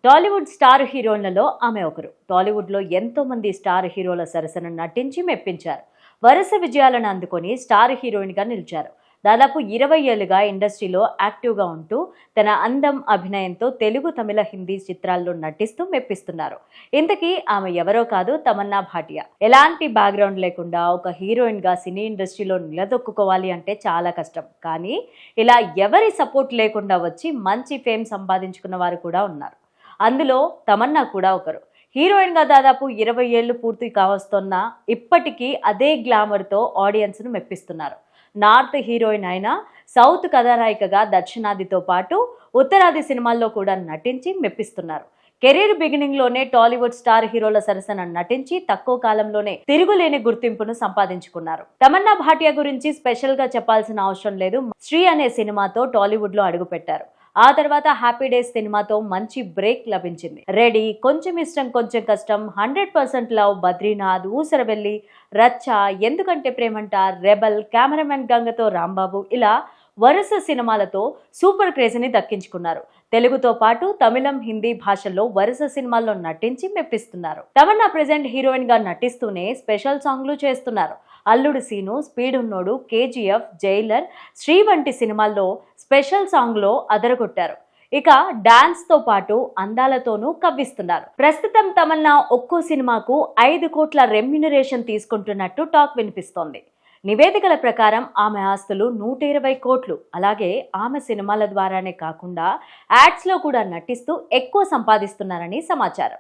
Tollywood star హీరోయిన్లలో ఆమె ఒకరు. టాలీవుడ్లో ఎంతో మంది స్టార్ హీరోల సరసన నటించి మెప్పించారు. వరుస విజయాలను అందుకొని స్టార్ హీరోయిన్గా నిలిచారు. దాదాపు 20 ఏళ్లుగా ఇండస్ట్రీలో యాక్టివ్గా ఉంటూ తన అందం, అభినయంతో తెలుగు, తమిళ, హిందీ చిత్రాల్లో నటిస్తూ మెప్పిస్తున్నారు. ఇంతకీ ఆమె ఎవరో కాదు, తమన్నా భాటియా. ఎలాంటి బ్యాక్గ్రౌండ్ లేకుండా ఒక హీరోయిన్గా సినీ ఇండస్ట్రీలో నిలదొక్కుకోవాలి అంటే చాలా కష్టం. కానీ ఇలా ఎవరి సపోర్ట్ లేకుండా వచ్చి మంచి ఫేమ్ సంపాదించుకున్న వారు కూడా ఉన్నారు. అందులో తమన్నా కూడా ఒకరు. హీరోయిన్గా దాదాపు 20 ఏళ్లు పూర్తి కావస్తున్నా ఇప్పటికీ అదే గ్లామర్తో ఆడియన్స్ను మెప్పిస్తున్నారు. నార్త్ హీరోయిన్ అయినా సౌత్ కథానాయికగా దక్షిణాదితో పాటు ఉత్తరాది సినిమాల్లో కూడా నటించి మెప్పిస్తున్నారు. కెరీర్ బిగినింగ్లోనే టాలీవుడ్ స్టార్ హీరోల సరసన నటించి తక్కువ కాలంలోనే తిరుగులేని గుర్తింపును సంపాదించుకున్నారు. తమన్నా భాటియా గురించి స్పెషల్గా చెప్పాల్సిన అవసరం లేదు. శ్రీ అనే సినిమాతో టాలీవుడ్లో అడుగుపెట్టారు. ఆ తర్వాత హ్యాపీ డేస్ సినిమాతో మంచి బ్రేక్ లభించింది. రెడీ, కొంచెం ఇష్టం కొంచెం కష్టం, 100% లవ్, బద్రీనాథ్, ఊసరవెల్లి, రచ్చ, ఎందుకంటే ప్రేమంట, రెబల్, కెమెరామెన్ గంగతో రాంబాబు ఇలా వరుస సినిమాలతో సూపర్ క్రేజ్ని దక్కించుకున్నారు. తెలుగుతో పాటు తమిళం, హిందీ భాషల్లో వరుస సినిమాల్లో నటించి మెప్పిస్తున్నారు. తమన్నా ప్రెజెంట్ హీరోయిన్ గా నటిస్తూనే స్పెషల్ సాంగ్లు చేస్తున్నారు. అల్లుడు సీను, స్పీడ్ ఉన్నోడు, కేజీఎఫ్, జైలర్, శ్రీ వంటి సినిమాల్లో స్పెషల్ సాంగ్లో అదరగొట్టారు. ఇక డాన్స్ తో పాటు అందాలతోనూ కవ్విస్తున్నారు. ప్రస్తుతం తమన్నా ఒక్కో సినిమాకు 5 కోట్ల రెమ్యునరేషన్ తీసుకుంటున్నట్టు టాక్ వినిపిస్తోంది. నివేదికల ప్రకారం ఆమె ఆస్తులు 120 కోట్లు. అలాగే ఆమె సినిమాల ద్వారానే కాకుండా యాడ్స్లో కూడా నటిస్తూ ఎక్కువ సంపాదిస్తున్నారని సమాచారం.